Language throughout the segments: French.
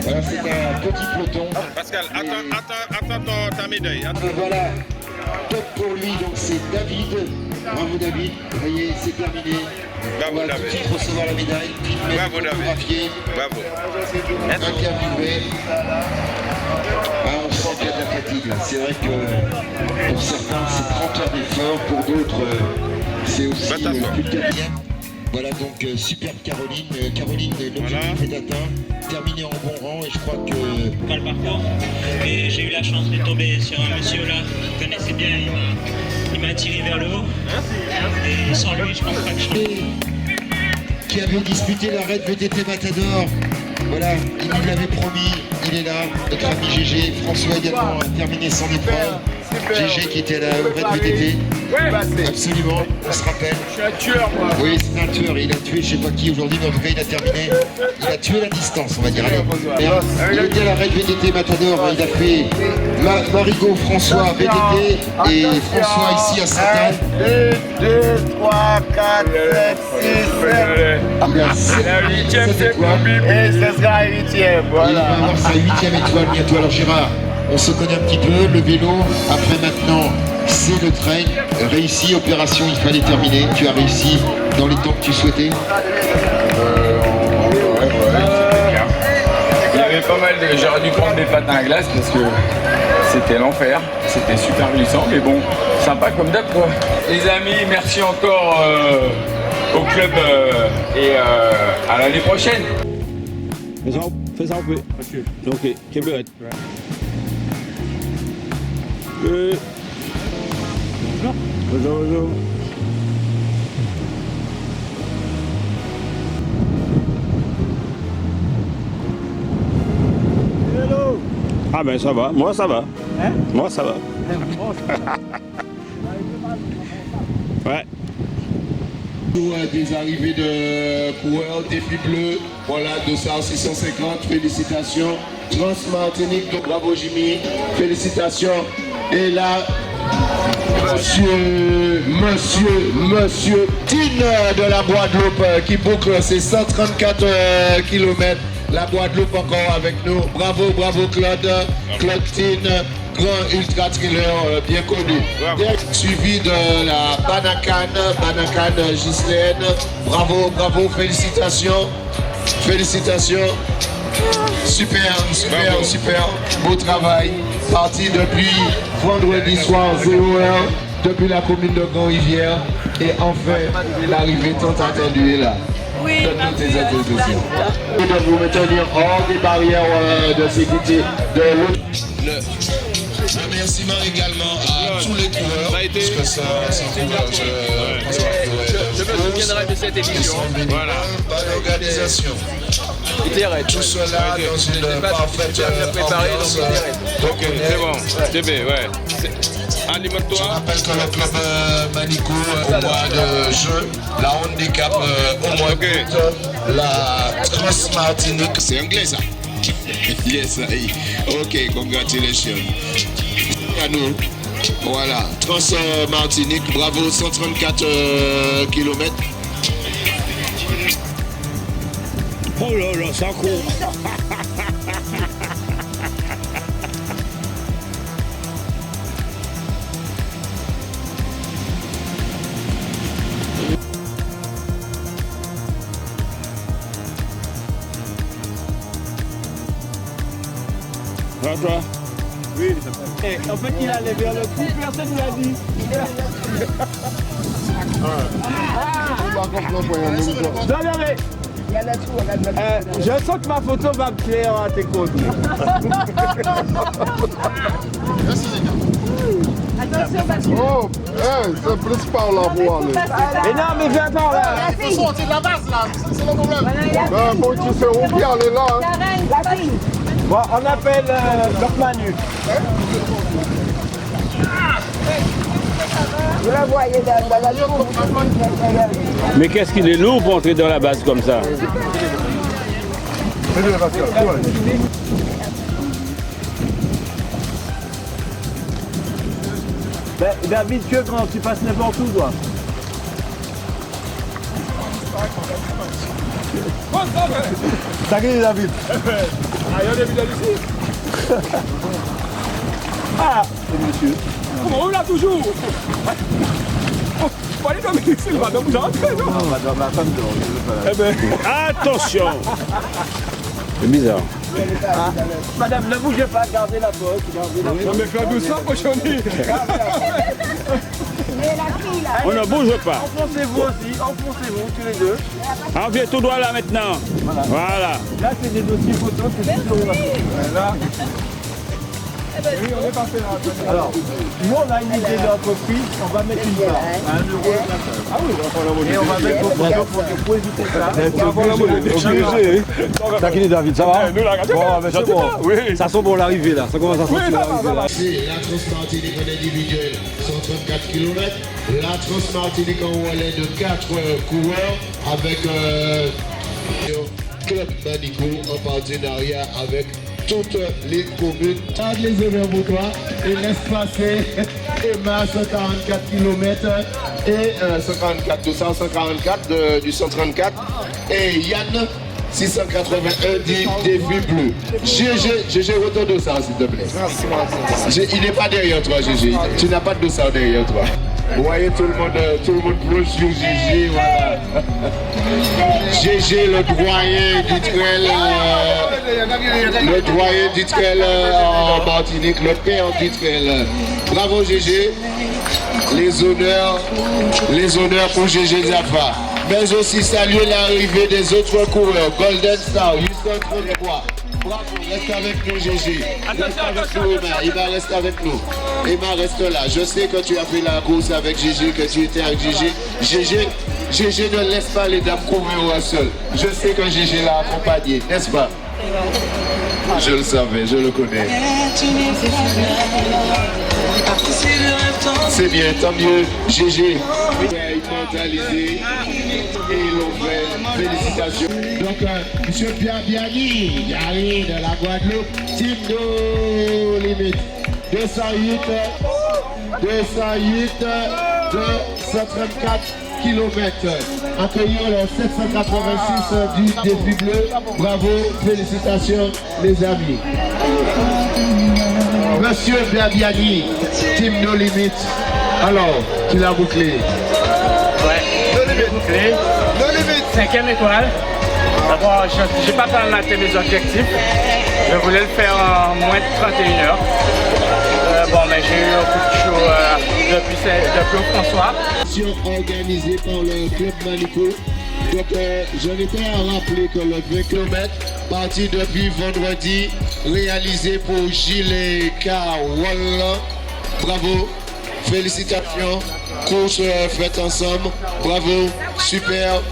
Voilà, c'est un petit peloton. Pascal, attends ta médaille. Voilà, top pour lui, donc c'est David. Bravo David, vous voyez, c'est terminé. Bravo on va tout de David. suite recevoir la médaille, Bravo David. photographié, Bravo. interviewé. Ah, on sent qu'il y a de la fatigue là. C'est vrai que pour certains c'est 30 heures d'effort, pour d'autres c'est aussi plus de 4. Voilà donc superbe Caroline. Caroline, l'objectif est atteint, terminé en bon rang et je crois que... Pas le parcours et j'ai eu la chance de tomber sur un monsieur là qui connaissait bien, il m'a tiré vers le haut et sans lui je pense pas que je... Qui avait disputé la Red VTT Matador. Voilà, il nous l'avait promis, il est là, notre ami GG. François également a terminé son épreuve. GG qui était à la Red VTT. Absolument, on se rappelle. Je suis un tueur, moi. Oui, c'est un tueur, il a tué je sais pas qui aujourd'hui, mais en tout cas il a terminé. Il a tué la distance, on va dire. Allez. Il était à la Red VTT Matador, il a fait Marigot, François VTT et François ici à Sainte-Anne. 1, 2, 3, 4, 7, 6, 7. La 8e, c'est pour Bibi. Et ce sera la 8e, Et il voilà. va avoir sa 8e étoile bientôt. Alors Gérard, on se connaît un petit peu, le vélo, après maintenant c'est le train, réussi, opération il fallait terminer, tu as réussi dans les temps que tu souhaitais. Il y avait pas mal de... J'aurais dû prendre des patins à glace parce que c'était l'enfer. C'était super glissant, mais bon, sympa comme d'hab quoi. Les amis, merci encore au club et à l'année prochaine. Fais ça un peu. Ok, keep it. Bonjour. Ah ben ça va, moi ça va. Hein? Moi ça va. Ouais. Des arrivées de coureurs, défi bleu, voilà, 200, 650, félicitations. Trans-Martinique, donc bravo Jimmy, félicitations. Et là, monsieur Tine de la Guadeloupe qui boucle ses 134 km. La Guadeloupe encore avec nous. Bravo Claude. Claude Tine, grand ultra thriller bien connu. Suivi de la Banacane Ghislaine. Bravo, félicitations. Super. Beau travail. Parti depuis vendredi soir 0h, depuis la commune de Grand-Rivière. Et enfin, l'arrivée tant attendue est là. Oui, Donne-nous tes attributions. Et de vous maintenir hors des barrières de sécurité de l'autre. Un remerciement également à tous les coureurs. Ça a été. Parce que ça Je me souviendrai de cette émission. Voilà. Bonne organisation. Tout cela dans une parfaite ambiance. Ok, c'est bon. C'est bien, ouais. Je Alimente-toi. rappelle que le club Manico au mois de juin, la handicap au mois d'août, la Trans-Martinique. C'est anglais ça. Yes, ok, congratulations. À nous. Voilà, Trans-Martinique, bravo, 134 km. Oh là là, ça court. Toi. Oui, en fait, il allait vers le coup, personne ne l'a dit. Je sens que ma photo va me plaire à tes côtes. Attention parce que... Oh, c'est plus par la voie. Mais non, mais viens par là. Il faut sortir de la base là, c'est le problème. Bon, tu sais où bien aller là. La reine, la fille. Bon, on appelle Doc Manu. Vous la voyez dans la journée. Mais qu'est-ce qu'il est lourd pour entrer dans la base comme ça? Ben, David, que grand, tu passes n'importe où, toi. Salut David. Ah, il y a des vidéos ici. Ah, monsieur. On l'a toujours. Faut aller dormir ici, le madame, vous rentrez, non? Non, madame, ma femme dort. Eh bien, attention. C'est bizarre. Ah, madame, ne bougez pas, gardez la porte. Non, mais fais doucement, cochonnerie. On ne bouge pas. Enfoncez-vous aussi, enfoncez-vous tous les deux. On vient tout droit là maintenant. Voilà. Là, c'est des dossiers photos, c'est tout sur là. Oui, on est passé là. Alors, nous, on a une idée d'entreprise, on va mettre une barre à 1 euro. Ah oui, on va faire la monnaie. Et on va mettre vos photos pour éviter ça. On va faire la monnaie. T'as qui David, ça va? Nous, la radio, c'est bon. oui. Ça sent bon l'arrivée là, ça commence à sentir l'arrivée. C'est la Transmartinique en individuel, 134 km. La Transmartinique en relais de 4 coureurs avec Club Manico en partenariat avec toutes les communes. Tag les honneurs pour toi et laisse passer Emma 144 km et 144 du 134 et Yann 681 des vues bleues. GG, retourne au dossard s'il te plaît. Il n'est pas derrière toi, GG. Tu n'as pas de dossard derrière toi. Vous voyez tout le monde proche sur GG, voilà. GG, le doyen du trail en Martinique, le père du trail. Bravo GG. Les honneurs pour GG Zafa. Mais aussi saluer l'arrivée des autres coureurs. Golden Star, 833. Bravo, reste avec nous GG. Reste avec nous Emma, Emma reste avec nous. Emma reste là. Je sais que tu as fait la course avec GG, que tu étais avec GG. GG ne laisse pas les dames courir seul. Je sais que GG l'a accompagné, n'est-ce pas? Je le savais, je le connais. C'est bien, tant mieux, GG. Immortalisé et l'ont fait. Félicitations. Donc, M. Pierre Biani, Gary de la Guadeloupe, Team No Limit. 208 de 134 km. Accueillons les 786 du défi bleu. Bravo, félicitations les amis. Monsieur Biani, Team No Limit. Alors, tu l'as bouclé. Ouais, bouclé. 5e étoile. D'abord, je n'ai pas fait mes objectifs. Je voulais le faire en moins de 31 heures. Bon, mais j'ai eu un coup de chaud depuis François. Organisée par le Club Manico. Donc, j'en étais à rappeler que le 20 km, parti depuis vendredi, réalisé pour Gilles et Carwalla. Bravo, félicitations. Course faite ensemble. Bravo, super.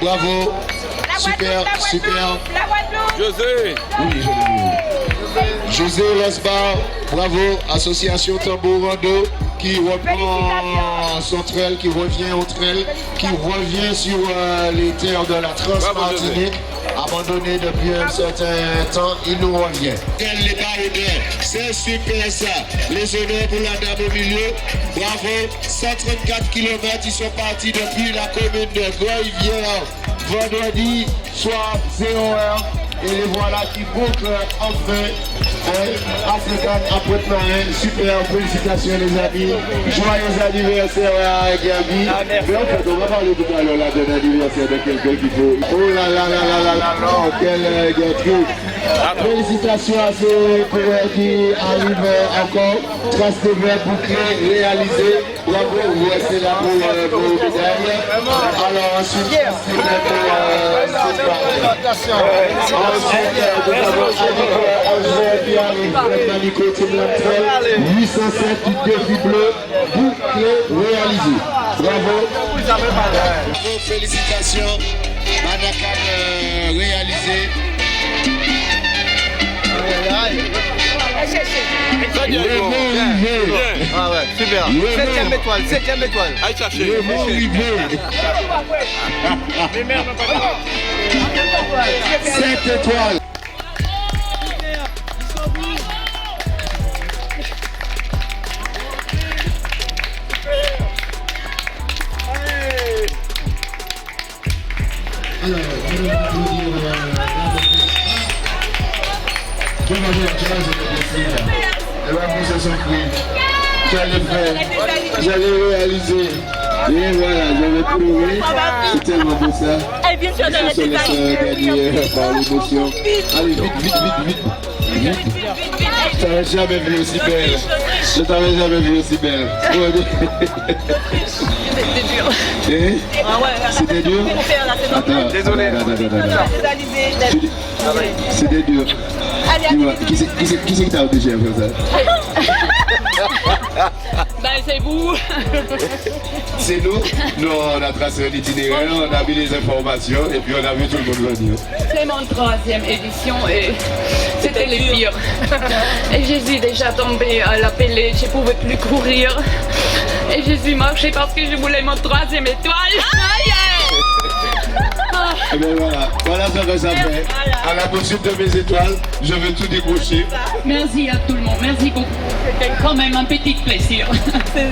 Bravo, super. José. Oui, je l'ai vu. José Losbar, bravo, association Tambourando qui reprend son trail, qui revient au trail, qui revient sur les terres de la Transmartinique, abandonné depuis un certain temps, il nous revient. Les baroudeurs, c'est super ça, les honneurs pour la dame au milieu, bravo, 134 km, ils sont partis depuis la commune de Goyvière, vendredi soir 0h. Et les voilà qui bouclent enfin African après marin. Super, félicitations les amis. Joyeux anniversaire à Gabi. Mais en fait, on va parler tout à l'heure là d'un anniversaire de quelqu'un qui faut. Oh là là là là là là là, quel truc. Félicitations à ceux qui arrivent encore. Trace de verre bouclé, réalisé. Bravo, vous restez là pour vos médailles. Alors ensuite, c'est Manico, 807 du défi bleu, bouclé, réalisé. Bravo. Bravo, félicitations. Manacan réalisé. Ah ouais, super. 7e étoile. Allez chercher. Le mot rivé. 7 étoiles. Alors, on va applaudir J'allais réaliser. Et voilà, j'avais pleuré. C'est tellement beau ça. Je se laisse gagner par l'émotion. Allez, vite. Je t'avais jamais vu aussi belle. Je t'avais jamais vu aussi belle. C'était dur. Attends. Désolé. C'était dur. Dis-moi, qui c'est qui t'a obligé à faire ça? Ben c'est vous. C'est nous. Nous on a tracé l'itinéraire, on a mis les informations et puis on a vu tout le monde venir. C'est mon 3e édition et c'était le pire. Et je suis déjà tombée à la pelée, je ne pouvais plus courir. Et je suis marchée parce que je voulais mon 3e étoile. Et bien voilà ce que ça fait. À la poursuite de mes étoiles, je veux tout décrocher. Merci à tout le monde, merci beaucoup. C'était quand même un petit plaisir. C'est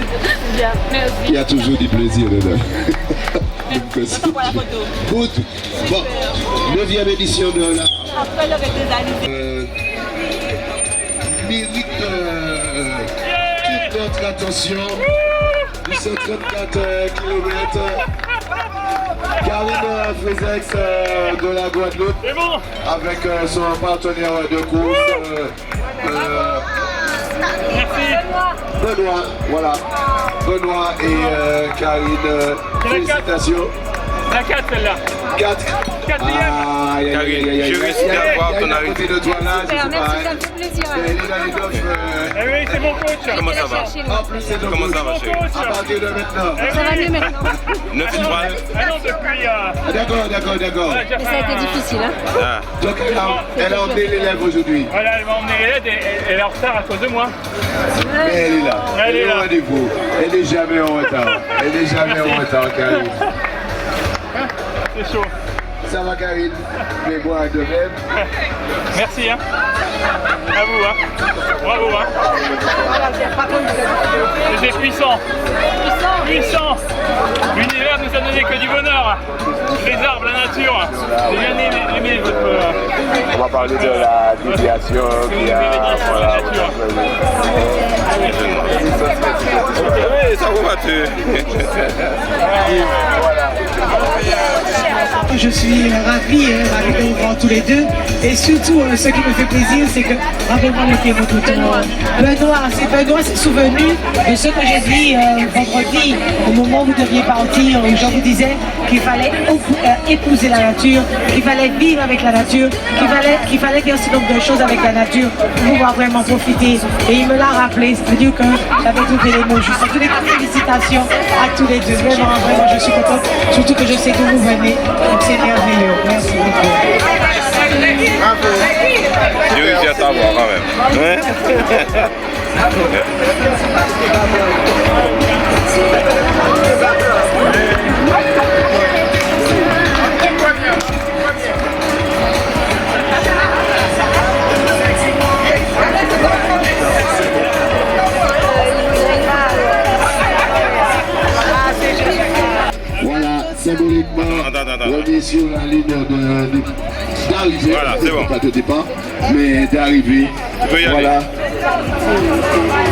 bien, merci. Il y a toujours du plaisir dedans. Bon, 9e édition de la... Après le réalisé. Mérite toute notre attention. 234 km. Karine Frézex de la Guadeloupe avec son partenaire de course Benoît, voilà. Benoît et Karine, félicitations. La 4 celle-là. 4. Je risque d'avoir ton arrêté. de toi là, Super, merci, ça me fait plaisir. Eh oui, c'est mon coach. Comment ça va? En plus, c'est ton Comment coach. ça va, chérie? À partir de maintenant. Ça va mieux maintenant. 9 étoiles. Ah non, depuis... D'accord. Mais ça a été difficile, hein. Ah. Donc elle a emmené l'élève aujourd'hui. Voilà, elle m'a emmené l'élève et elle est en retard à cause de moi. Mais elle est là. Elle est là. au rendez-vous. Elle n'est jamais en retard. Karine. C'est chaud. Ça va, Karine? Mais moi de même. Merci, hein. À vous, hein. Bravo, hein. C'est puissant. Puissant. L'univers nous a donné que du bonheur. Les arbres, la nature. J'ai bien aimé votre... On va parler de la déviation qui a... Voilà, Oui, ça vous va, Je suis ravi de vous voir tous les deux et surtout ce qui me fait plaisir c'est que rappelez-moi le pied votre Benoît s'est souvenu de ce que j'ai dit vendredi au moment où vous deviez partir où je vous disais qu'il fallait épouser la nature, qu'il fallait vivre avec la nature, qu'il fallait faire un certain nombre de choses avec la nature pour pouvoir vraiment profiter et il me l'a rappelé, c'est-à-dire que j'avais trouvé les mots juste. En tous les cas, félicitations à tous les deux, vraiment je suis contente, surtout que je sais d'où vous venez. C'est merveilleux, merci beaucoup. J'ai réussi à t'avoir quand même. Voilà, symboliquement, on est sur la ligne d'arrivée. Voilà, c'est bon. Pas de départ, mais d'arrivée. Voilà.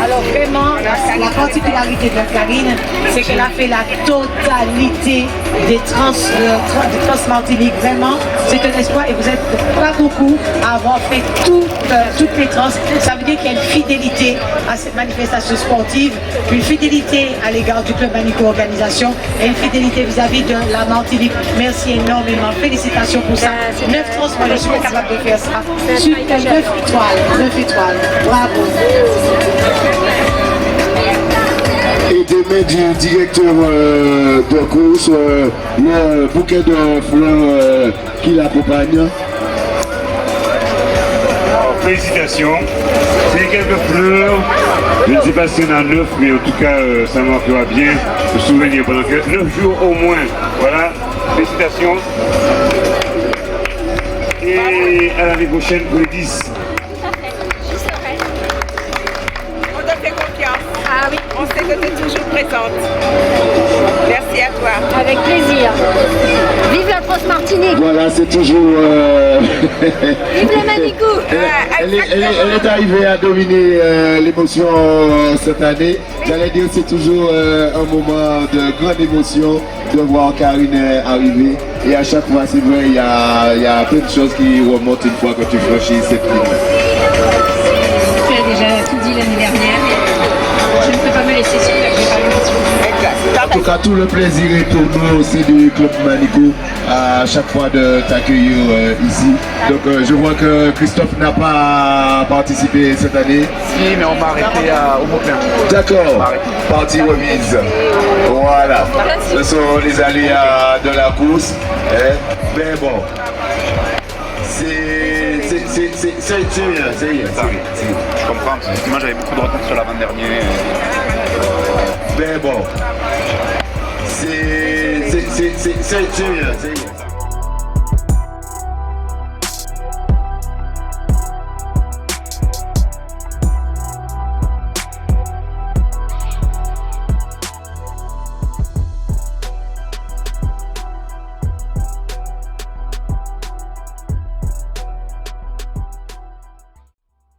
Alors vraiment, la particularité de Karine, c'est qu'elle a fait la totalité des Trans-Martinique. Vraiment, c'est un espoir et vous n'êtes pas beaucoup à avoir fait toutes les trans. Ça veut dire qu'il y a une fidélité à cette manifestation sportive, une fidélité à l'égard du club Manico Organisation et une fidélité vis-à-vis de la Martinique. Merci énormément. Félicitations pour ça. 9 trans, moi je suis pas capable de faire ça. Super, 9 étoiles. Bravo. Et des mains du directeur de course, le bouquet de fleurs qui l'accompagne. Félicitations. C'est quelques fleurs. Je ne sais pas si on a 9, mais en tout cas, ça marquera bien le souvenir pendant 9 jours au moins. Voilà. Félicitations. Et à l'année prochaine pour les 10. On te fait confiance. Ah oui. On sait que tu es toujours présente. Merci à toi. toi. Avec plaisir. Vive la France Martinique. Voilà, c'est toujours... Vive le Manicou. Elle est arrivée à dominer l'émotion cette année. J'allais dire c'est toujours un moment de grande émotion de voir Karine arriver. Et à chaque fois, c'est vrai, il y a plein de choses qui remontent une fois que tu franchis cette ligne. Tu as déjà tout dit l'année dernière. Je ne peux pas me laisser sur la préparation. En tout cas, tout le plaisir est pour nous aussi du Club Manicou à chaque fois de t'accueillir ici. Donc je vois que Christophe n'a pas participé cette année. Si, mais on m'a arrêté au Mont-Plein. D'accord, partie remise. Voilà, ce sont les aléas de la course. Mais bon, c'est rien, c'est rien. Je comprends, parce que moi j'avais beaucoup de retard sur l'avant-dernier. Mais bon, c'est rien, c'est rien.